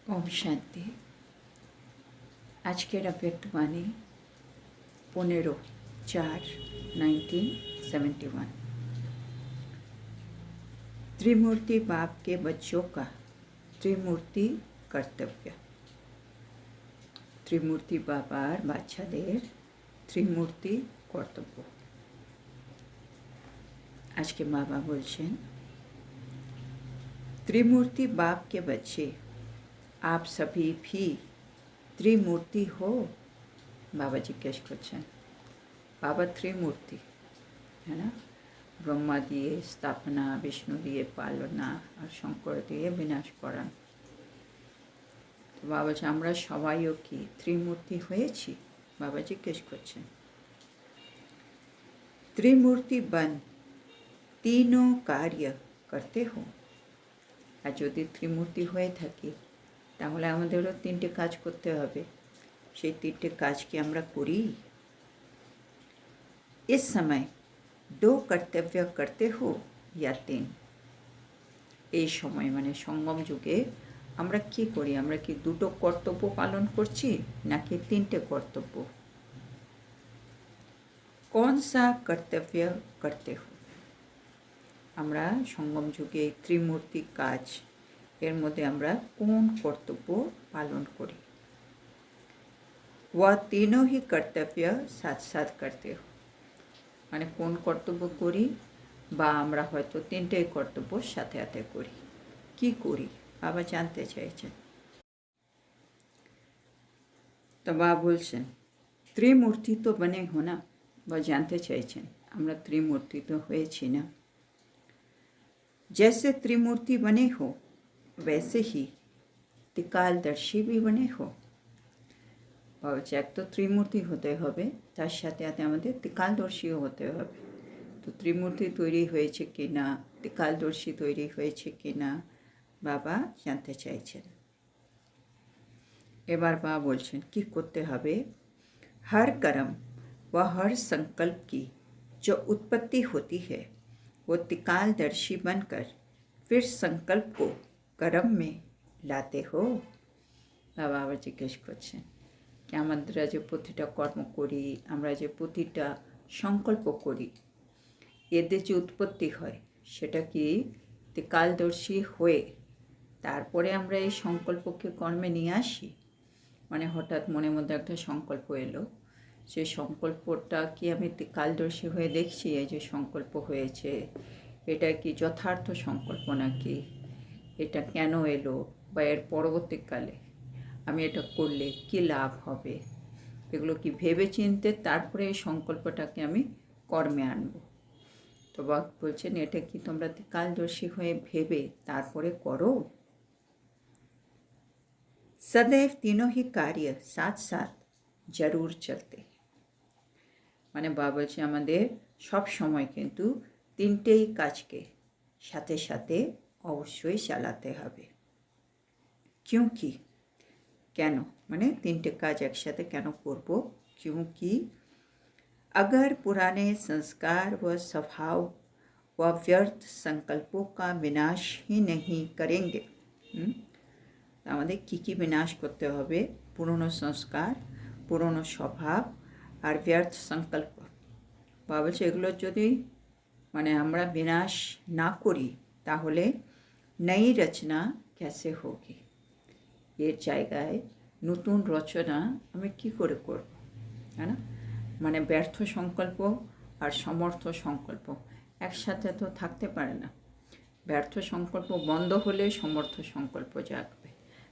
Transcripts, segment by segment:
ओम शांति। आज के अव्यक्तवाणी 15/4/1971। त्रिमूर्ति बाप के बच्चों का त्रिमूर्ति कर्तव्य। त्रिमूर्ति बाबार बाচ্চাদের त्रिमूर्ति কর্তব্য। आज के बाबा बोलছেন, त्रिमूर्ति बाप के बच्चे आप सभी भी त्रिमूर्ति हो। बाबा जिज्ञेस करছেন, बाबा त्रिमूर्ति है ना, ब्रह्मा दिए स्थापना, विष्णु दिए पालना और शंकर दिए विनाश করান। তো বাবা বলছে আমরা সবাইও কি ত্রিমূর্তি হয়েছি? বাবা জিজ্ঞেস করছেন। त्रिमूर्ति बन तीनों कार्य करते हो। আর যদি ত্রিমূর্তি হয়ে থাকি তাহলে আমাদেরও তিনটে কাজ করতে হবে। সেই তিনটে কাজ কি আমরা করি? इस समय दो कर्तव्य करते हो या तीन। এই সময় মানে সঙ্গম যুগে আমরা কি করি? আমরা কি দুটো কর্তব্য পালন করছি নাকি তিনটে কর্তব্য? कौन सा कर्तव्य करते हो? আমরা সঙ্গম যুগে ত্রিমূর্তি কাজ এর মধ্যে আমরা কোন কর্তব্য পালন করি? वह तीनों ही कर्तव्य साथ साथ करते हो। মানে কোন কর্তব্য করি বা আমরা হয়তো তিনটেই কর্তব্য সাথে সাথে করি। কি করি বাবা জানতে চাইছেন। তো বাবা বলছেন ত্রিমূর্তি তো বনে হো না। বা জানতে চাইছেন আমরা ত্রিমূর্তি তো হয়েছি না। जैसे त्रिमूर्ति बने हो वैसे ही त्रिकालदर्शी भी बने हो। বলছে এক তো ত্রিমূর্তি হতে হবে, তার সাথে সাথে আমাদের ত্রিকালদর্শীও হতে হবে। তো ত্রিমূর্তি তৈরি হয়েছে কি না, ত্রিকালদর্শী তৈরি হয়েছে কি না বাবা জানতে চাইছেন। এবার বাবা বলছেন কি করতে হবে। हर कर्म व हर संकल्प की जो उत्पत्ति होती है वो त्रिकालदर्शी बनकर फिर संकल्प को कर्म में लाते हो। বাবা আবার জিজ্ঞেস করছেন কি আমরা যে প্রতিটা কর্ম করি, আমরা যে প্রতিটা সংকল্প করি, এদের যে উৎপত্তি হয় সেটা কি ত্রিকালদর্শী হয়ে তারপরে আমরা এই সংকল্পকে কর্মে নিয়ে আসি? মানে হঠাৎ মনের মধ্যে একটা সংকল্প এলো, সেই সংকল্পটা কি আমি ত্রিকালদর্শী হয়ে দেখছি এই যে সংকল্প হয়েছে এটা কি যথার্থ সংকল্প নাকি, এটা কেন এলো বা এর পরবর্তীকালে আমি এটা করলে কি লাভ হবে, এগুলো কি ভেবে চিনতে তারপরে এই সংকল্পটাকে আমি কর্মে আনব। তো বাবা বলছেন এটা কি তোমরা ত্রিকালদর্শী হয়ে ভেবে তারপরে করো? सदैव तीनों ही कार्य साथ साथ जरूर चलते। মানে বাবা বলছে আমাদের সব সময় কিন্তু তিনটেই কাজকে সাথে সাথে অবশ্যই চালাতে হবে। क्योंकि কেন মানে তিনটে কাজ একসাথে কেন করব? क्योंकि अगर पुराने संस्कार व स्वभाव व व्यर्थ संकल्पों का विनाश ही नहीं करेंगे। আমাদের কী কী বিনাশ করতে হবে? পুরনো সংস্কার, পুরনো স্বভাব আর ব্যর্থ সংকল্প। বাবা বলছে এগুলো যদি মানে আমরা বিনাশ না করি তাহলে নই রচনা ক্যাসে হোগি। এর জায়গায় নতুন রচনা আমি কি করে করব? হ্যাঁ না, মানে ব্যর্থ সংকল্প আর সমর্থ সংকল্প একসাথে তো থাকতে পারে না। ব্যর্থ সংকল্প বন্ধ হলে সমর্থ সংকল্প জাগবে,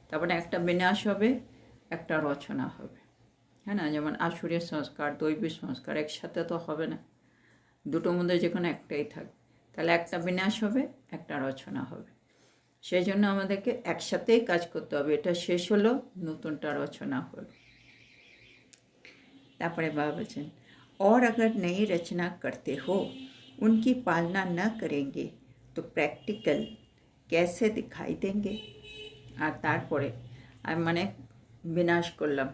তারপরে একটা বিনাশ হবে, একটা রচনা হবে। হ্যাঁ না, যেমন আসুরের সংস্কার, দৈবিক সংস্কার একসাথে তো হবে না, দুটোর মধ্যে যে কোনো একটাই থাকবে। তাহলে একটা বিনাশ হবে, একটা রচনা হবে। সেই জন্য আমাদেরকে একসাথেই কাজ করতে হবে। এটা শেষ হলো, নতুনটা রচনা হলো। তারপরে বাবা বলছেন और अगर नई रचना करते हो उनकी पालना न करेंगे तो प्रैक्टिकल कैसे दिखाई देंगे। আর তারপরে আমি মানে বিনাশ করলাম,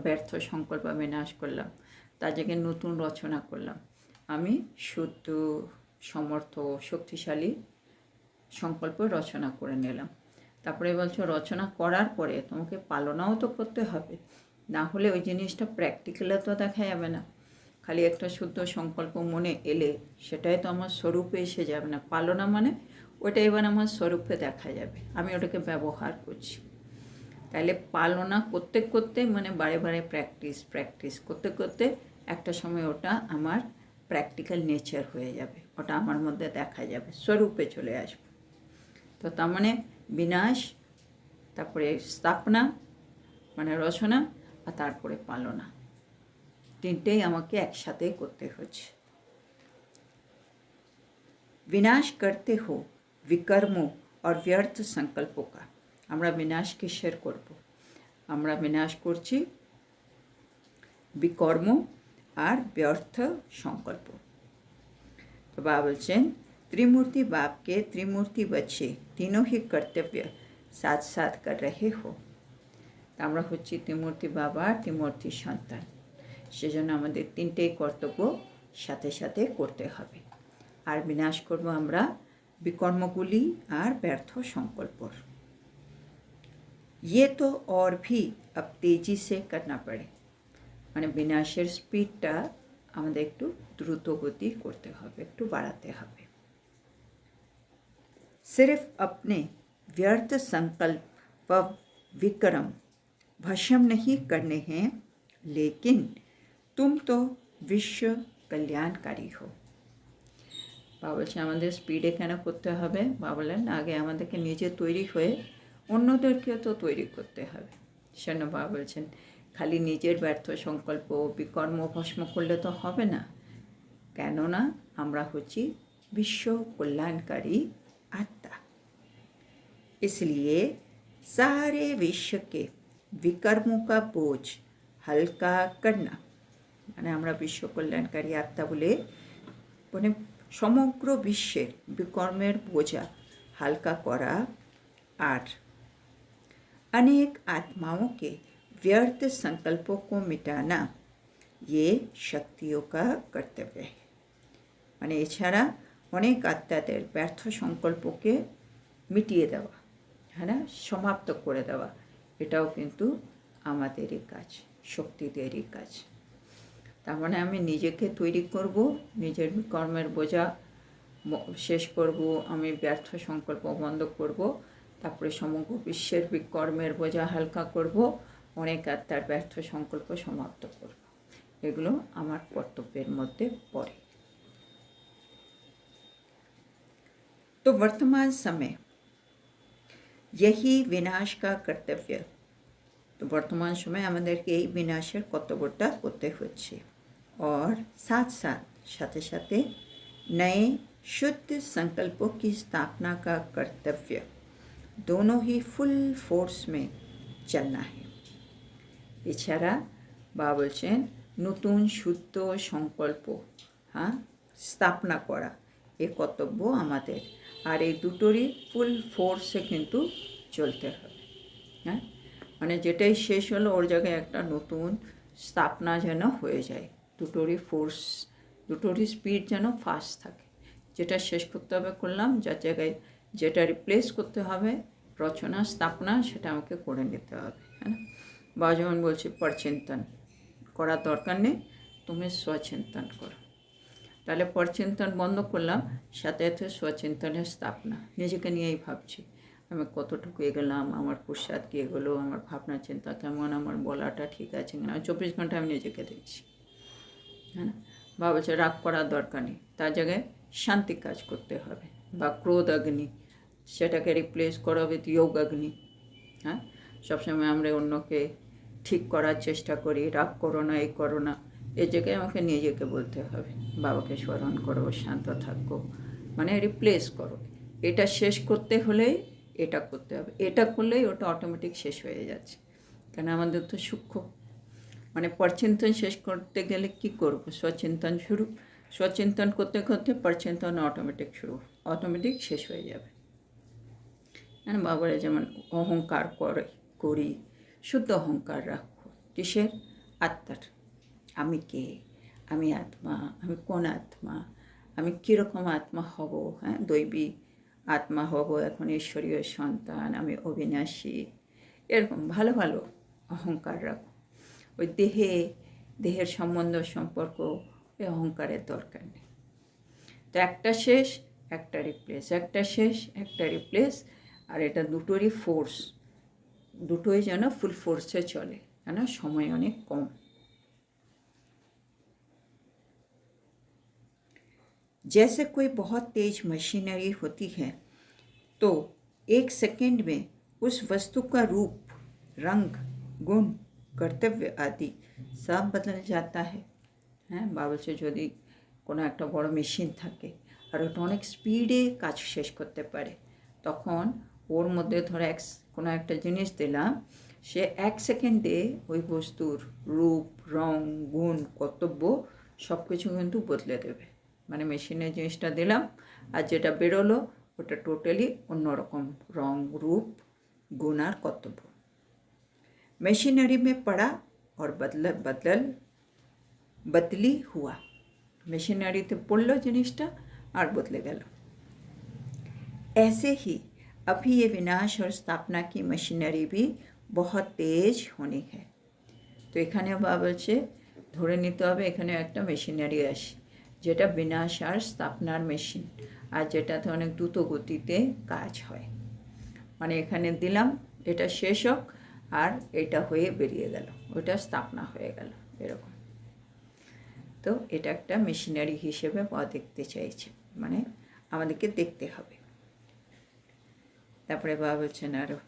ব্যর্থ সংকল্প বিনাশ করলাম, তার জায়গায় নতুন রচনা করলাম। আমি শুদ্ধ সমর্থ শক্তিশালী সংকল্প রচনা করে নিলাম। তারপরে বলছো রচনা করার পরে তোমাকে পালনাও তো করতে হবে, না হলে ওই জিনিসটা প্র্যাকটিক্যালে তো দেখা যাবে না। খালি একটা শুদ্ধ সংকল্প মনে এলে সেটাই তো আমার স্বরূপে এসে যাবে না। পালনা মানে ওটা এবার আমার স্বরূপে দেখা যাবে, আমি ওটাকে ব্যবহার করছি। তাহলে পালনা করতে করতে মানে বারে বারে প্র্যাকটিস করতে করতে একটা সময় ওটা আমার প্র্যাকটিক্যাল নেচার হয়ে যাবে, ওটা আমার মধ্যে দেখা যাবে, স্বরূপে চলে আসবে। তো তার মানে বিনাশ, তারপরে স্থাপনা মানে রচনা, আর তারপরে পালনা, তিনটেই আমাকে একসাথে করতে হচ্ছে। विनाश करते हो विकर्मों और व्यर्थ संकल्पों का। আমরা বিনাশ কিসের করব? আমরা বিনাশ করছি বিকর্ম আর ব্যর্থ সংকল্প। तो बाबा बोलছেন त्रिमूर्ति बाप के त्रिमूर्ति बच्चे तीनों ही कर्तव्य साथ साथ कर रहे हो। তো আমরা হচ্ছি ত্রিমূর্তি বাবা ত্রিমূর্তি সন্তান, সেজন্য আমাদের তিনটেই কর্তব্য সাথে সাথে করতে হবে। আর বিনাশ করব আমরা বিকর্মগুলি আর ব্যর্থ সংকল্পর। ये तो और भी अब तेजी से करना पड़े, মানে বিনাশের স্পিডটা আমাদের একটু দ্রুত গতি করতে হবে, একটু বাড়াতে হবে। सिर्फ अपने व्यर्थ संकल्प व विक्रम भस्म नहीं करने हैं, लेकिन तुम तो विश्व कल्याणकारी हो। বাবা বলছেন আমাদের স্পিডে কেন করতে হবে? বাবা বলেন আগে আমাদেরকে নিজে তৈরি হয়ে অন্যদেরকেও তো তৈরি করতে হবে। সেজন্য বাবা বলছেন খালি নিজের ব্যর্থ সংকল্প বিকর্ম ভস্ম করলে তো হবে না, কেননা আমরা হচ্ছি বিশ্ব কল্যাণকারী আত্মা। इसलिए सारे विश्व के विकर्मों का बोझ हल्का करना, মানে আমরা বিশ্ব কল্যাণকারী আত্মা বলে মানে সমগ্র বিশ্বের বিকর্মের বোঝা হালকা করা আর अनेक आत्माओं के व्यर्थ संकल्पों को मिटाना ये शक्तियों का कर्तव्य है। মানে এছাড়া অনেক আত্মাদের ব্যর্থ সংকল্পকে মিটিয়ে দেওয়া, হ্যাঁ না, সমাপ্ত করে দেওয়া, এটাও কিন্তু আমাদেরই কাজ, শক্তিদেরই কাজ। তার মানে আমি নিজেকে তৈরি করব, নিজের কর্মের বোঝা শেষ করব, আমি ব্যর্থ সংকল্প বন্ধ করব, তারপরে সমগ্র বিশ্বের কর্মের বোঝা হালকা করব, অনেক আত্মার ব্যর্থ সংকল্প সমাপ্ত করব। এগুলো আমার কর্তব্যের মধ্যে পড়ে। तो वर्तमान समय यही विनाश का कर्तव्य, तो वर्तमान समय আমাদেরকে এই বিনাশের কর্তব্যটা করতে হচ্ছে। और साथ साथ साथे साथे नए शुद्ध संकल्पों की स्थापना का कर्तव्य, दोनों ही फुल फोर्स में चलना है। এছাড়া বাবা বলছেন নতুন শুদ্ধ সংকল্প স্থাপনা করা এ কর্তব্য আমাদের, আর এই দুটোরই ফুল ফোর্সে কিন্তু চলতে হবে। হ্যাঁ, মানে যেটাই শেষ হলো ওর জায়গায় একটা নতুন স্থাপনা যেন হয়ে যায়, দুটোরই ফোর্স দুটোরই স্পিড যেন ফাস্ট থাকে। যেটা শেষ করতে হবে করলাম, যার জায়গায় যেটা রিপ্লেস করতে হবে রচনা স্থাপনা সেটা আমাকে করে নিতে হবে। হ্যাঁ, বা যেমন বলছি পরচিন্তন করার দরকার নেই, তুমি স্বচিন্তন করো। তাহলে পরচিন্তন বন্ধ করলাম, সাথে সাথে স্বচিন্তনের স্থাপনা, নিজেকে নিয়েই ভাবছি আমি কতটুকু এগোলাম, আমার পুরুষার্থ কি এগোলো, আমার ভাবনা চিন্তা কেমন, আমার বলাটা ঠিক আছে কিনা, 24 ঘন্টা আমি নিজেকে দেখছি। হ্যাঁ, বা বলছে রাগ করার দরকার নেই, তার জায়গায় শান্তি কাজ করতে হবে, বা ক্রোধ অগ্নি সেটাকে রিপ্লেস করা উইথ যোগ অগ্নি। হ্যাঁ, সবসময় আমরা অন্যকে ঠিক করার চেষ্টা করি, রাগ করো না, এই করো না, এই জায়গায় আমাকে নিজেকে বলতে হবে বাবাকে স্মরণ করো, শান্ত থাকো, মানে রিপ্লেস করো। এটা শেষ করতে হলেই এটা করতে হবে, এটা করলেই ওটা অটোমেটিক শেষ হয়ে যাচ্ছে। কেন আমাদের তো সূক্ষ্ম, মানে পরচিন্তন শেষ করতে গেলে কি করব, স্বচিন্তন শুরু, স্বচিন্তন করতে করতে পরচিন্তন অটোমেটিক শুরু, অটোমেটিক শেষ হয়ে যাবে। হ্যাঁ, বাবারা যেমন অহংকার করি, শুদ্ধ অহংকার রাখো, কিসের? আত্মার। আমি কে, আমি আত্মা, আমি কোন আত্মা, আমি কীরকম আত্মা হব, হ্যাঁ, দৈবী আত্মা হব, এখন ঈশ্বরীয় সন্তান, আমি অবিনাশী, এরকম ভালো ভালো অহংকার রাখো। ওই দেহের সম্বন্ধ সম্পর্ক, ওই অহংকারের দরকার নেই। তো একটা শেষ, একটা রিপ্লেস, একটা শেষ, একটা রিপ্লেস। আর এটা দুটোরই ফোর্স, দুটোই যেন ফুল ফোর্সে চলে, কেন সময় অনেক কম। जैसे कोई बहुत तेज मशीनरी होती है तो एक सेकंड में उस वस्तु का रूप, रंग, गुण, कर्तव्य आदि सब बदल जाता है। হ্যাঁ, বা বলছে যদি কোনো একটা বড় মেশিন থাকে আর ওটা অনেক স্পিডে কাজ শেষ করতে পারে, তখন ওর মধ্যে ধরো কোনো একটা জিনিস দিলাম, সে 1 সেকেন্ডে ওই বস্তুর রূপ, রং, গুণ, কর্তব্য সব কিছু কিন্তু বদলে দেবে। মানে মেশিনে জিনিসটা দিলাম আর যেটা বেরোলো ওটা টোটালি অন্যরকম রং, রূপ, गुण और कर्तव्य। मशीनरी में पड़ा और बदली हुआ। मेशिनारिते पड़ल जिनिसटा और बदले गल। ऐसे ही अभी ये विनाश और स्थापना की मशीनरी भी बहुत तेज होनी है। तो एखाने बोलछे धरे निते होबे एखाने एकटा मेशिनारी आसे जेटा विनाश और स्थापनार मेशिन, और जेटाते अनेक द्रुत गतिते काज हय। মানে এখানে দিলাম এটা শেষ হোক আর এটা হয়ে বেরিয়ে গেল, ওটা স্থাপনা হয়ে গেল, এরকম। তো এটা একটা মেশিনারি হিসেবে দেখতে চাইছে, মানে আমাদেরকে দেখতে হবে। তারপরে বাবা বলছেন আরও,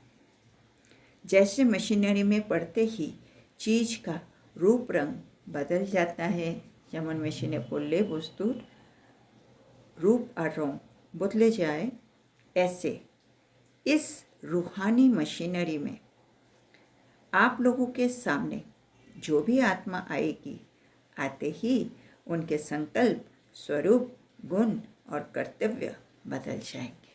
जैसे मशीनरी में पड़ते ही चीज़ का रूप रंग बदल जाता है, যেমন মেশিনে পড়লে বস্তুর रूप और रंग बदले जाए, ऐसे इस रूहानी मशीनरी में आप लोगों के सामने जो भी आत्मा आएगी, आते ही उनके संकल्प, स्वरूप, गुण और कर्तव्य बदल जाएंगे।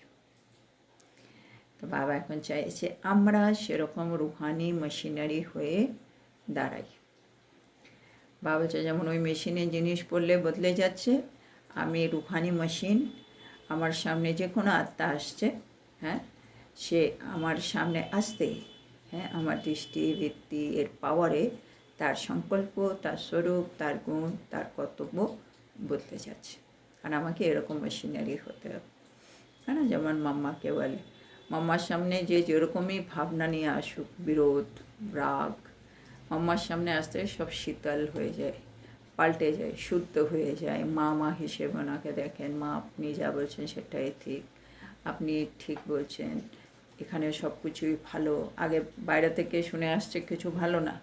तो बाबा এখন চাইছে আমরা সেরকম রুহানি মেশিনারি হয়ে দাঁড়াই। বাবা বলছে যেমন ওই মেশিনে জিনিস পড়লে বদলে যাচ্ছে, আমি রুহানি মেশিন, আমার সামনে যে কোনো আত্মা আসছে, হ্যাঁ, সে আমার সামনে আসতে, হ্যাঁ, আমার দৃষ্টি বৃত্তি এর পাওয়ারে তার সংকল্প, তার স্বরূপ, তার গুণ, তার কর্তব্য বদলে যাচ্ছে। আর আমাকে এরকম মেশিনারি হতে হবে। হ্যাঁ না, যেমন মাম্মাকে বলে, মাম্মার সামনে যে যেরকমই ভাবনা নিয়ে আসুক, বিরোধ, রাগ, মাম্মার সামনে আসতে সব শীতল হয়ে যায়, পাল্টে যায়, শুদ্ধ হয়ে যায়। মা মা হিসেবে ওনাকে দেখেন, মা আপনি যা বলছেন সেটাই ঠিক, আপনি ঠিক বলছেন, এখানে সব কিছুই ভালো। আগে বাইরে থেকে শুনে আসছে কিছু ভালো না,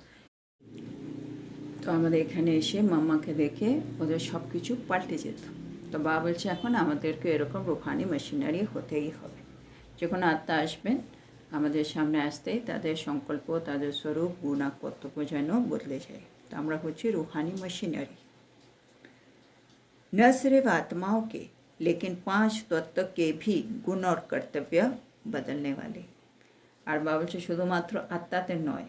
তো আমাদের এখানে এসে মাম্মাকে দেখে ওদের সব কিছু পাল্টে যেত। তো বাবা বলছে এখন আমাদেরকে এরকম রুহানি মেশিনারি হতেই হবে। যে কোনো আত্মা আসবেন আমাদের সামনে আসতেই তাদের সংকল্প, তাদের স্বরূপ, গুণ আর কর্তব্য যেন বদলে যায়। তো আমরা হচ্ছি রুহানি মেশিনারি। न सिर्फ आत्माओं के लेकिन 5 तत्व के भी गुण और कर्तव्य बदलने वाले। আর বাবা বলছে শুধুমাত্র আত্মাতে নয়,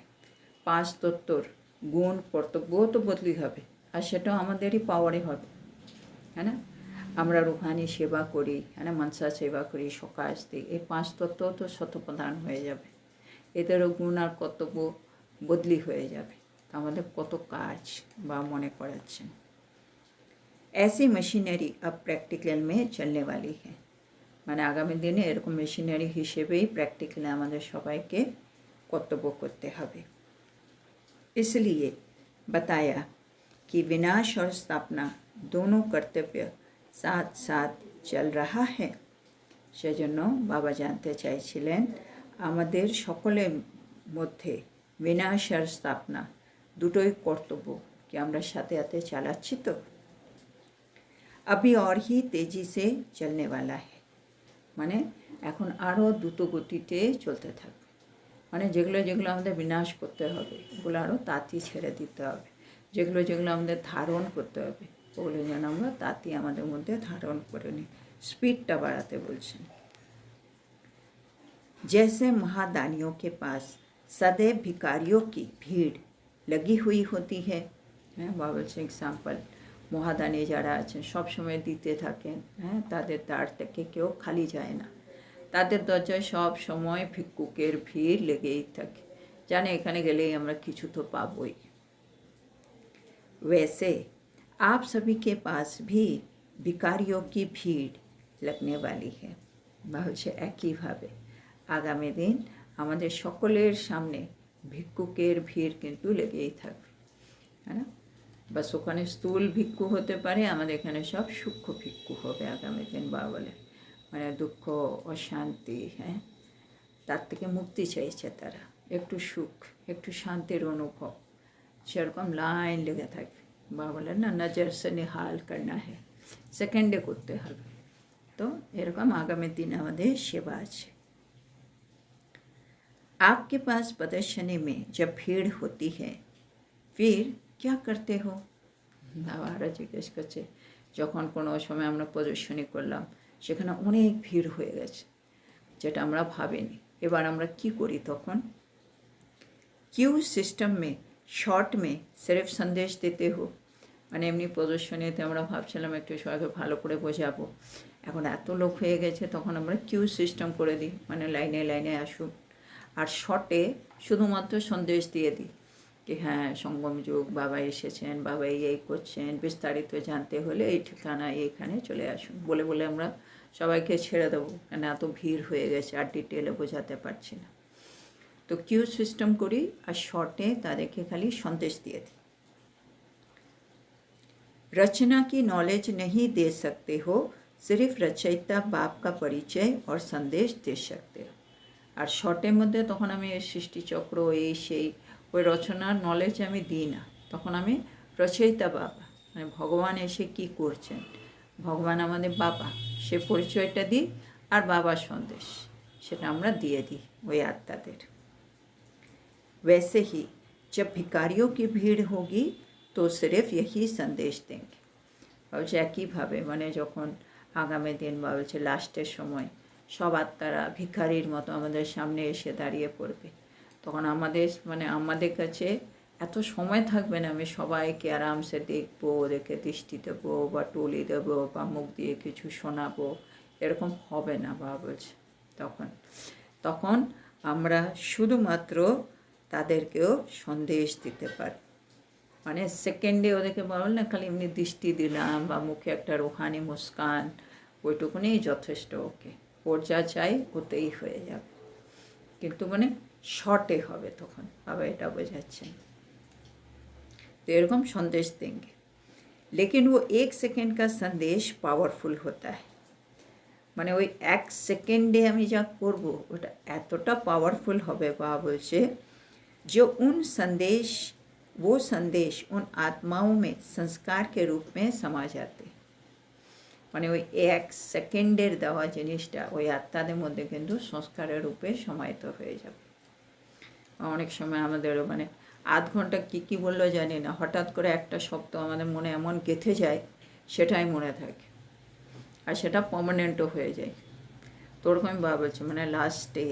5 তত্ত্বর গুণ কর্তব্যও তো বদলি হবে, আর সেটাও আমাদেরই পাওয়ারে হবে। হ্যাঁ না, আমরা রুহানি সেবা করি, হ্যাঁ না, মনসা সেবা করি, সকাশ দিই, এই 5 তত্ত্বও তো শতপ্রধান হয়ে যাবে, এদেরও গুণ আর কর্তব্য বদলি হয়ে যাবে। তো আমাদের কত কাজ বা মনে করাচ্ছেন। ऐसी मशीनरी अब प्रैक्टिकल में चलने वाली है। মানে আগামী দিনে এরকম মেশিনারি হিসেবেই প্র্যাকটিক্যালি আমাদের সবাইকে কর্তব্য করতে হবে। इसलिए बताया कि विनाश और स्थापना दोनों कर्तव्य साथ साथ चल रहा है। সেজন্য বাবা জানতে চাইছিলেন আমাদের সকলের মধ্যে বিনাশ আর স্থাপনা দুটোই কর্তব্য কি আমরা সাথে সাথে চালাচ্ছি তো? अभी और ही तेजी से चलने वाला है, মানে এখন আরও দ্রুত গতিতে চলতে থাকবে। মানে যেগুলো যেগুলো আমাদের বিনাশ করতে হবে ওগুলো আরও তাঁতি ছেড়ে দিতে হবে, যেগুলো যেগুলো আমাদের ধারণ করতে হবে ওগুলো যেন আমরা তাঁতি আমাদের মধ্যে ধারণ করে নিই। স্পিডটা বাড়াতে বলছেন। जैसे महादानियों के पास सदैव भिखारियों की भीड़ लगी हुई होती है, হ্যাঁ বা বলছে এক্সাম্পল, মহাদানি যারা আছেন সবসময় দিতে থাকেন, হ্যাঁ, তাদের দ্বার থেকে কেউ খালি যায় না। তাদের দরজায় সব সময় ভিক্ষুকের ভিড় লেগেই থাকে, জানে এখানে গেলেই আমরা কিছু তো পাবই। वैसे आप सभी के पास भी भिखारियों की भीड़ लगने वाली है। বলছে একইভাবে আগামী দিন আমাদের সকলের সামনে ভিক্ষুকের ভিড় কিন্তু লেগেই থাকবে, है ना। বাস ওখানে স্থূল ভিক্ষু হতে পারে, আমাদের এখানে সব সূক্ষ্ম ভিক্ষু হবে আগামী দিন। বাবা বলে মানে দুঃখ অশান্তি, হ্যাঁ, তার থেকে মুক্তি চাইছে তারা, একটু সুখ একটু শান্তির অনুভব, সেরকম লাইন লেগে থাকবে। বাবা বলেন না, নজর সে নিহাল করনা है, সেকেন্ডে করতে হবে। তো এরকম আগামী দিন আমাদের সেবা আছে। आपके पास प्रदर्शनी में जब भीड़ होती है फिर क्या करते हो। আবার জিজ্ঞেস করছে, যখন কোনো সময় আমরা প্রদর্শনী করলাম সেখানে অনেক ভিড় হয়ে গেছে, যেটা আমরা ভাবিনি, এবার আমরা কি করি তখন। क्यू सिस्टम में शॉर्ट में सिर्फ संदेश देते हो। মানে এমনি প্রদর্শনীতে আমরা ভাবছিলাম একটু সবাইকে ভালো করে বোঝাবো, এখন এত লোক হয়ে গেছে তখন আমরা কিউ সিস্টেম করে দিই, মানে লাইনে লাইনে আসুন, আর শর্টে শুধুমাত্র সন্দেশ দিয়ে দিই कि হ্যাঁ সঙ্গম যুগ, বাবা এসেছেন, বাবা এই করছেন, বিস্তারিত জানতে হলে এই ঠিকানা এইখানে চলে আসুন বলে বলে আমরা সবাইকে ছেড়ে দেবো, কেন এত ভিড় হয়ে গেছে আর ডিটেলে বোঝাতে পারছি না। তো কিউ সিস্টেম করি আর শর্টে তাদেরকে খালি সন্দেশ দিয়ে দিই। रचना की नॉलेज नहीं दे सकते हो, सिर्फ रचयिता बाप का परिचय और संदेश दे सकते हो। আর শর্টের মধ্যে তখন আমি সৃষ্টিচক্র এই সেই ওই রচনার নলেজ আমি দিই না, তখন আমি রচয়িতা বাবা মানে ভগবান এসে কি করছেন, ভগবান আমাদের বাবা, সে পরিচয়টা দিই আর বাবার সন্দেশ সেটা আমরা দিয়ে দিই ওই আত্মাদের। वैसे ही जब भिखारियों की भीड़ होगी तो सिर्फ यही संदेश देंगे। বলছে একইভাবে মানে যখন আগামী দিন বা বলছে লাস্টের সময় সব আত্মারা ভিখারির মতো আমাদের সামনে এসে দাঁড়িয়ে পড়বে, তখন আমাদের মানে আমাদের কাছে এত সময় থাকবে না আমি সবাইকে আরামসে দেখবো, ওদেরকে দৃষ্টি দেবো বা টলি দেবো বা মুখ দিয়ে কিছু শোনাবো, এরকম হবে না। বাবা বলছে তখন তখন আমরা শুধুমাত্র তাদেরকেও সন্দেশ দিতে পারি, মানে সেকেন্ডে ওদেরকে বল না খালি এমনি দৃষ্টি দিলাম বা মুখে একটা রুহানি মুস্কান, ওইটুকুনি যথেষ্ট, ওকে ওর যা চাই ওতেই হয়ে যাবে, কিন্তু মানে শর্টে হবে তখন। বাবা এটা বোঝাচ্ছেন। तो এরকম সন্দেশ देंगे, लेकिन वो 1 सेकेंड का संदेश पावरफुल होता है। মানে ওই 1 সেকেন্ডে আমি যা করব ওটা এতটা পাওয়ারফুল হবে। বাবা বলছে जो उन संदेश वो संदेश उन आत्माओं में संस्कार के रूप में समा जाते, মানে ওই 1 সেকেন্ডের দেওয়া জিনিসটা ওই আত্মাদের মধ্যে কিন্তু সংস্কারের রূপে সমাহিত হয়ে যাবে। অনেক সময় আমাদের মানে আধ ঘন্টা কী বললো জানি না, হঠাৎ করে একটা শব্দ আমাদের মনে এমন গেঁথে যায় সেটাই মনে থাকে আর সেটা পার্মানেন্টও হয়ে যায়। তো ওরকমই বাবা বলছে মানে লাস্টে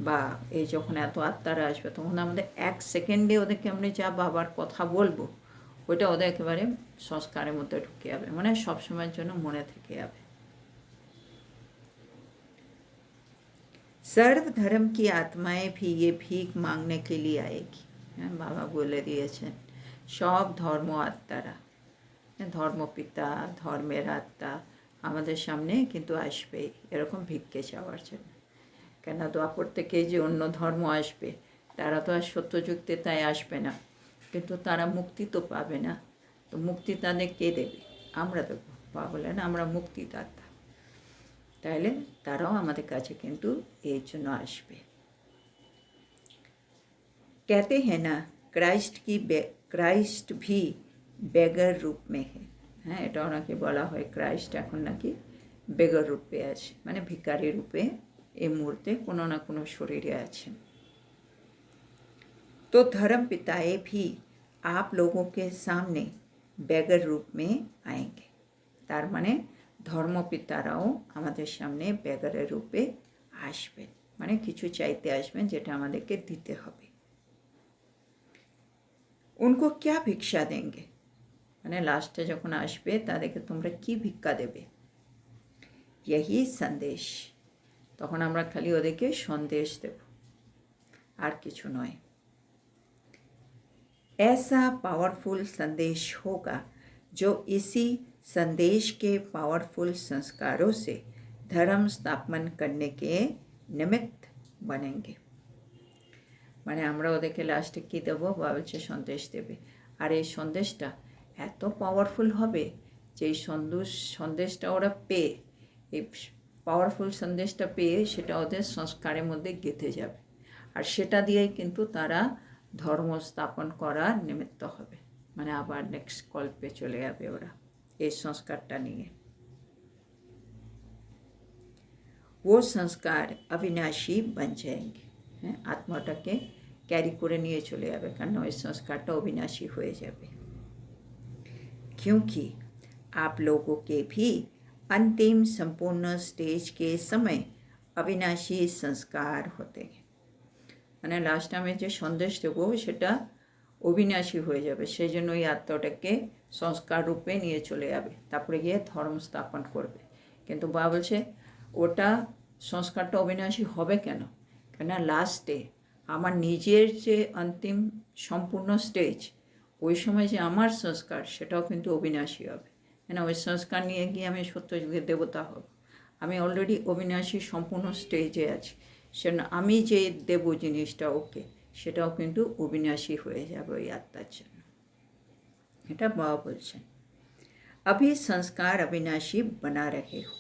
বা এই যখন এত আত্মারা আসবে তখন আমাদের 1 সেকেন্ডে ওদেরকে আমরা যা বাবার কথা বলবো ওইটা ওদের একেবারে সংস্কারের মধ্যে ঢুকে যাবে, মানে সবসময়ের জন্য মনে থেকে যাবে। सर्व धर्म की आत्माएं भी ये भीख मांगने के लिए आएगी। হ্যাঁ বাবা বলে দিয়েছেন সব ধর্ম আত্মারা, ধর্মপিতা ধর্মের আত্মা আমাদের সামনে কিন্তু আসবে এরকম ভিক্ষে চাওয়ার জন্য। কেন দ্বাপর থেকে যে অন্য ধর্ম আসবে তারা তো আর সত্যযুক্তে তাই আসবে না, কিন্তু তারা মুক্তি তো পাবে না, তো মুক্তি তাদের কে দেবে, আমরা দেবো। বাবা বলেন আমরা মুক্তিদাতা, তাহলে তারাও আমাদের কাছে কিন্তু এই জন্য আসবে। कहते हैं ना क्राइस्ट भी बेगर रूप में है। হ্যাঁ এটা ওনাকে বলা হয় ক্রাইস্ট এখন নাকি বেগর রূপে আছে, মানে ভিখারি রূপে এই মুহূর্তে কোনো না কোনো শরীরে আছেন। तो धर्म पिताएं भी आप लोगों के सामने बेगर रूप में आएंगे। তার মানে ধর্মপিতারাও আমাদের সামনে বেগারের রূপে আসবেন, মানে কিছু চাইতে আসবেন যেটা আমাদেরকে দিতে হবে। उनको क्या भिक्षा देंगे, মানে লাস্টে যখন আসবে তাদেরকে তোমরা কি ভিক্ষা দেবে। यही संदेश, तो তখন আমরা খালি ওদেরকে সন্দেশ দেব, আর কিছু নয়। ऐसा पावरफुल संदेश होगा जो इसी संदेश के पावरफुल संस्कारों से धर्म स्थापन करने के निमित्त बनेंगे। মানে আমরা ওদেরকে লাস্টে কী দেবো, বলছে সন্দেশ দেবে। আর এই সন্দেশটা এত পাওয়ারফুল হবে যে এই সন্দেশটা ওরা পেয়ে, এই পাওয়ারফুল সন্দেশটা পেয়ে সেটা ওদের সংস্কারের মধ্যে গেঁথে যাবে, আর সেটা দিয়েই কিন্তু তারা ধর্ম স্থাপন করার নিমিত্ত হবে। মানে আবার নেক্সট কল্পে চলে যাবে ওরা এই সংস্কারটা নিয়ে। वो संस्कार अविनाशी बन जाएंगे। হ্যাঁ, আত্মাটাকে ক্যারি করে নিয়ে চলে যাবে, কারণ ওই সংস্কারটা অবিনাশী হয়ে যাবে। क्योंकि आप लोगों के भी अंतिम संपूर्ण स्टेज के समय अविनाशी संस्कार होते हैं। মানে লাস্ট আমি যে সন্দেশ দেবো সেটা অবিনাশী হয়ে যাবে, সেই জন্য ওই আত্মাটাকে সংস্কার রূপে নিয়ে চলে যাবে, তারপরে গিয়ে ধর্ম স্থাপন করবে। কিন্তু বাবা বলছে ওটা সংস্কারটা অবিনাশী হবে কেন? কেন লাস্টে আমার নিজের যে অন্তিম সম্পূর্ণ স্টেজ, ওই সময় যে আমার সংস্কার সেটাও কিন্তু অবিনাশী হবে। কেন ওই সংস্কার নিয়ে গিয়ে আমি সত্যযুগের দেবতা হব। আমি অলরেডি অবিনাশী সম্পূর্ণ স্টেজে আছি, সেটা আমি যে দেব জিনিসটা ওকে, সেটাও কিন্তু অবিনাশী হয়ে যাবে ওই আত্মার জন্য। এটা বাবা বলছেন। अभी संस्कार अविनाशी बना रहे हो।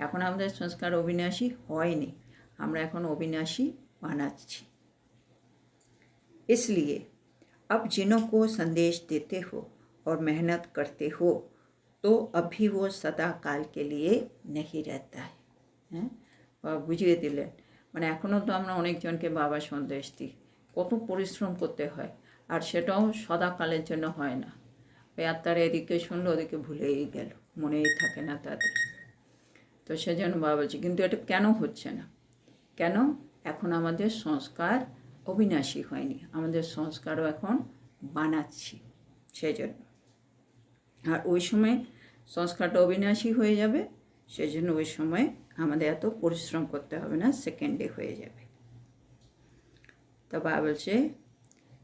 এখন আমাদের সংস্কার অবিনাশী হয়নি, আমরা এখন অবিনাশী বানাচ্ছি। इसलिए अब जिनों को संदेश देते हो और मेहनत करते हो तो अभी वो सदा काल के लिए नहीं रहता है। হ্যাঁ, বুঝিয়ে দিলেন। মানে এখনও তো আমরা অনেকজনকে বাবা সন্দেশ দিই, কত পরিশ্রম করতে হয়, আর সেটাও সদাকালের জন্য হয় না। ওই আত্মারা এদিকে শুনলো ওদিকে ভুলেই গেল, মনেই থাকে না তাদের। তো সেজন্য বাবা বলছে কিন্তু এটা কেন হচ্ছে না? কেন? এখন আমাদের সংস্কার অবিনাশী হয়নি, আমাদের সংস্কারও এখন বানাচ্ছি, সেই জন্য। আর ওই সময় সংস্কারটা অবিনাশী হয়ে যাবে, সেই জন্য ওই সময় আমাদের এত পরিশ্রম করতে হবে না, সেকেন্ডে হয়ে যাবে। তো বাবা বলছে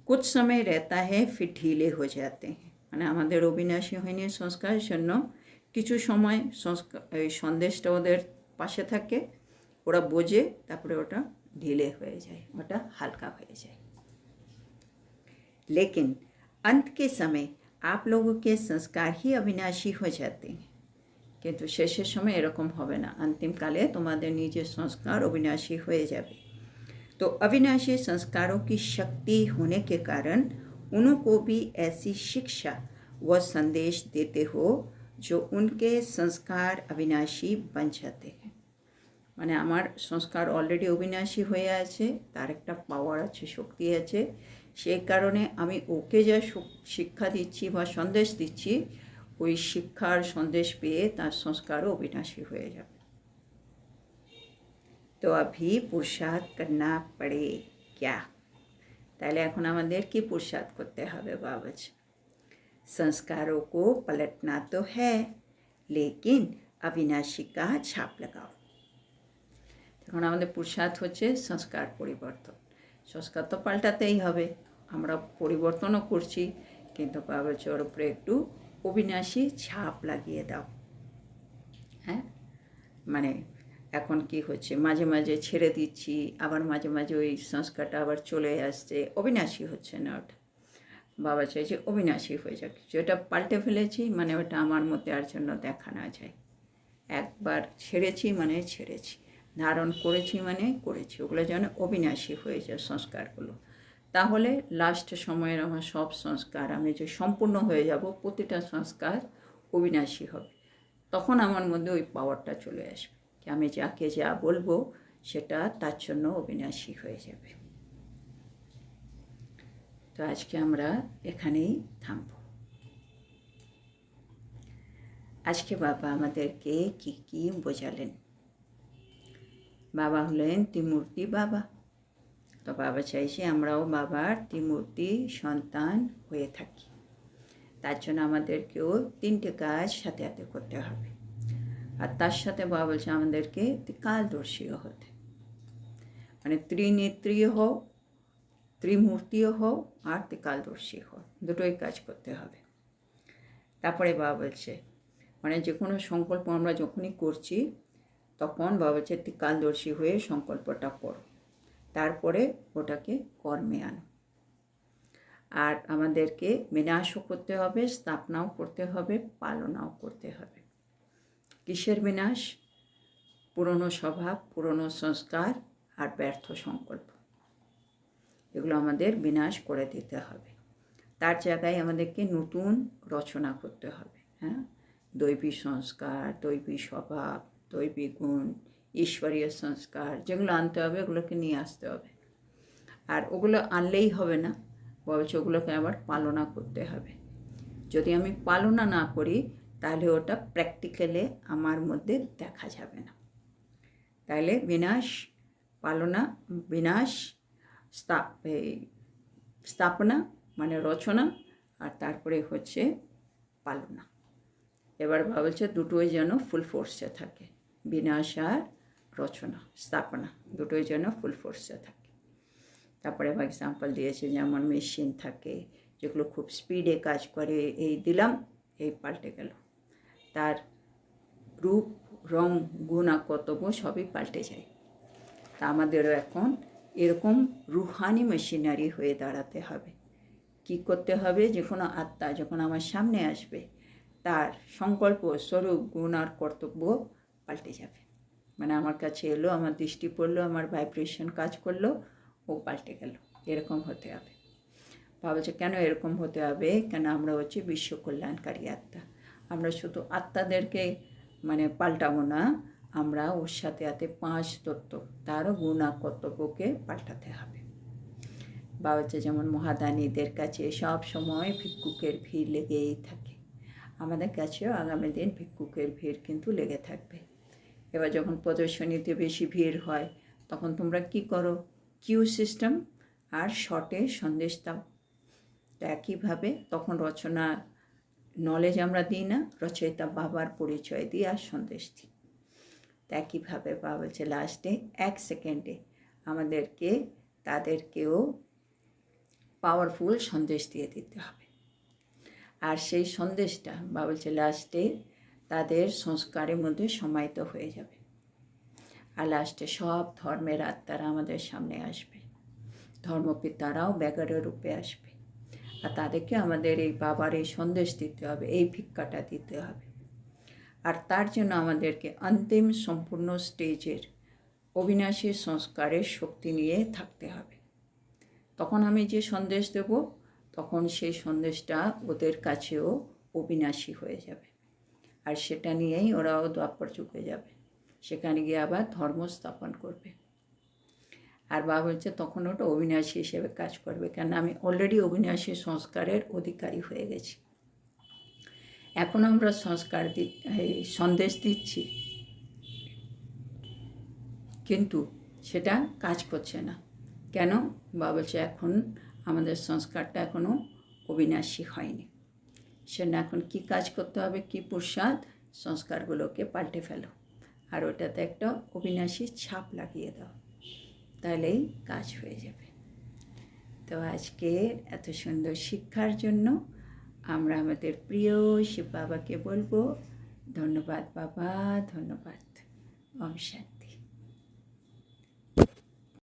कुछ समय रहता है फिर ढीले हो जाते हैं। মানে আমাদের অবিনাশী হয়নি সংস্কারের জন্য কিছু সময় সংস্কার এই সন্দেশটা ওদের পাশে থাকে, ওরা বোঝে, তারপরে ওটা ঢিলে হয়ে যায়, ওটা হালকা হয়ে যায়। लेकिन अंत के समय आप लोगों के संस्कार ही अविनाशी हो जाते हैं। কিন্তু শেষের সময় এরকম হবে না, অন্তিমকালে তোমাদের নিজের সংস্কার অবিনাশী হয়ে যাবে। तो अविनाशी संस्कारों की शक्ति होने के कारण उनको भी ऐसी शिक्षा व संदेश देते हो जो उनके संस्कार अविनाशी बन जाते हैं। মানে আমার সংস্কার অলরেডি অবিনাশী হয়ে আছে, তার একটা পাওয়ার আছে, শক্তি আছে, সেই কারণে আমি ওকে যা শিক্ষা দিচ্ছি বা সন্দেশ দিচ্ছি, ওই শিক্ষার সন্দেশ পেয়ে তার সংস্কারও অবিনাশী হয়ে যাবে। তো अभी पुरुषार्थ करना पड़े क्या? তাহলে এখন আমাদের কি পুরুষার্থ করতে হবে বাবা? संस्कारों को पलटना तो है लेकिन अविनाशी का छाप लगाओ। এখন আমাদের পুরুষার্থ হচ্ছে সংস্কার পরিবর্তন। সংস্কার তো পাল্টাতেই হবে, আমরা পরিবর্তনও করছি, কিন্তু বাবা ওর উপরে একটু অবিনাশী ছাপ লাগিয়ে দাও। হ্যাঁ, মানে এখন কি হচ্ছে, মাঝে মাঝে ছেড়ে দিচ্ছি, আবার মাঝে মাঝে ওই সংস্কারটা আবার চলে আসছে, অবিনাশী হচ্ছে না ওটা। বাবা চাইছে অবিনাশী হয়ে যাক, যেটা পাল্টে ফেলেছি মানে ওটা আমার মধ্যে আর জন্য দেখা না যায়। একবার ছেড়েছি মানে ছেড়েছি, ধারণ করেছি মানে করেছি, ওগুলো যেন অবিনাশী হয়ে যায় সংস্কারগুলো। তাহলে লাস্ট সময়ের আমার সব সংস্কার আমি যে সম্পূর্ণ হয়ে যাব, প্রতিটা সংস্কার অবিনাশী হবে। তখন আমার মধ্যে ওই পাওয়ারটা চলে আসবে কি আমি যাকে যা বলবো সেটা তার জন্য অবিনাশী হয়ে যাবে। তো আজকে আমরা এখানেই থামব। আজকে বাবা আমাদেরকে কি কি বোঝালেন। বাবা হলেন ত্রিমূর্তি বাবা। তো বাবা চাইছে আমরাও বাবার ত্রিমূর্তি সন্তান হয়ে থাকি। তার জন্য আমাদেরকেও তিনটে কাজ সাথে সাথে করতে হবে। আর তার সাথে বাবা বলছে আমাদেরকে ত্রিকালদর্শীও হতে, মানে ত্রিনেত্রীয় হও, ত্রিমূর্তিও হও আর ত্রিকালদর্শী হও, দুটোই কাজ করতে হবে। তারপরে বাবা বলছে মানে যে কোনো সংকল্প আমরা যখনই করছি তখন বাবা বলছে ত্রিকালদর্শী হয়ে সংকল্পটা করো, তারপরে ওটাকে কর্মে আনো। আর আমাদেরকে বিনাশও করতে হবে, স্থাপনাও করতে হবে, পালনাও করতে হবে। কিসের বিনাশ? পুরনো স্বভাব, পুরনো সংস্কার আর ব্যর্থ সংকল্প, এগুলো আমাদের বিনাশ করে দিতে হবে। তার জায়গায় আমাদেরকে নতুন রচনা করতে হবে। হ্যাঁ, দৈবী সংস্কার, দৈবী স্বভাব, দৈবী গুণ, ঈশ্বরীয় সংস্কার যেগুলো আনতে হবে ওগুলোকে নিয়ে আসতে হবে। আর ওগুলো আনলেই হবে না, বলছে ওগুলোকে আবার পালনা করতে হবে। যদি আমি পালনা না করি তাহলে ওটা প্র্যাকটিক্যালে আমার মধ্যে দেখা যাবে না। তাহলে বিনাশ, পালনা, বিনাশ, স্থাপনা মানে রচনা, আর তারপরে হচ্ছে পালনা। এবার ভাবছে দুটোই যেন ফুল ফোর্সে থাকে, বিনাশ আর রচনা, স্থাপনা দুটোই যেন ফুল ফোর্সে থাকে। তারপরে এক্সাম্পল দিয়েছে যেমন মেশিন থাকে যেগুলো খুব স্পিডে কাজ করে, এই দিলাম এই পাল্টে গেল, তার রূপ, রং, গুণ আর কর্তব্য সবই পাল্টে যায়। তা আমাদেরও এখন এরকম রুহানি মেশিনারি হয়ে দাঁড়াতে হবে। কি করতে হবে? যে কোনো আত্মা যখন আমার সামনে আসবে তার সংকল্প, স্বরূপ, গুণ আর কর্তব্য পাল্টে যাবে। মানে আমার কাছে এলো, আমার দৃষ্টি পড়লো, আমার ভাইব্রেশন কাজ করলো, ও পাল্টে গেল, এরকম হতে হবে। ভাবছে কেন এরকম হতে হবে? কেন আমরা হচ্ছে বিশ্ব কল্যাণকারী আত্মা। আমরা শুধু আত্মাদেরকে মানে পাল্টাবো না, আমরা ওর সাথে সাথে 5 তত্ত্ব তারও গুণ আর কর্তব্যকে পাল্টাতে হবে। বা হচ্ছে যেমন মহাদানীদের কাছে সব সময় ভিক্ষুকের ভিড় লেগেই থাকে, আমাদের কাছেও আগামী দিন ভিক্ষুকের ভিড় কিন্তু লেগে থাকবে। এবার যখন প্রদর্শনীতে বেশি ভিড় হয় তখন তোমরা কি করো? কিউ সিস্টেম আর শর্টে সন্দেশ দাও। তো একইভাবে তখন রচনা নলেজ আমরা দিই না, রচয়িতা বাবার পরিচয় দিই আর সন্দেশ দিই। তো একইভাবে বাবা বলছে লাস্টে 1 সেকেন্ডে আমাদেরকে তাদেরকেও পাওয়ারফুল সন্দেশ দিয়ে দিতে হবে। আর সেই সন্দেশটা বাবা বলছে লাস্টে তাদের সংস্কারের মধ্যে সমাহিত হয়ে যাবে। আর লাস্টে সব ধর্মের আত্মারা আমাদের সামনে আসবে, ধর্মপিতারাও ব্যাগারের রূপে আসবে, আর তাদেরকে আমাদের এই বাবার এই সন্দেশ দিতে হবে, এই ভিক্ষাটা দিতে হবে। আর তার জন্য আমাদেরকে অন্তিম সম্পূর্ণ স্টেজের অবিনাশী সংস্কারের শক্তি নিয়ে থাকতে হবে। তখন আমি যে সন্দেশ দেব তখন সেই সন্দেশটা ওদের কাছেও অবিনাশী হয়ে যাবে, আর সেটা নিয়েই ওরাও দ্বাপর যুগে যাবে, সেখানে গিয়ে আবার ধর্ম স্থাপন করবে। আর বাবা বলছে তখন ওটা অবিনাশী হিসেবে কাজ করবে, কেন আমি অলরেডি অবিনাশী সংস্কারের অধিকারী হয়ে গেছি। এখন আমরা সন্দেশ দিচ্ছি কিন্তু সেটা কাজ করছে না। কেন? বাবা বলছে এখন আমাদের সংস্কারটা এখনও অবিনাশী হয়নি। সেটা এখন কি কাজ করতে হবে? কি পুরুষার্থ? সংস্কারগুলোকে পাল্টে ফেলো আর ওটাতে একটা অবিনাশী ছাপ লাগিয়ে দাও, তাহলেই কাজ হয়ে যাবে। তো আজকের এত সুন্দর শিক্ষার জন্য আমরা আমাদের প্রিয় শিব বাবাকে বলবো ধন্যবাদ বাবা, ধন্যবাদ। ওম শান্তি।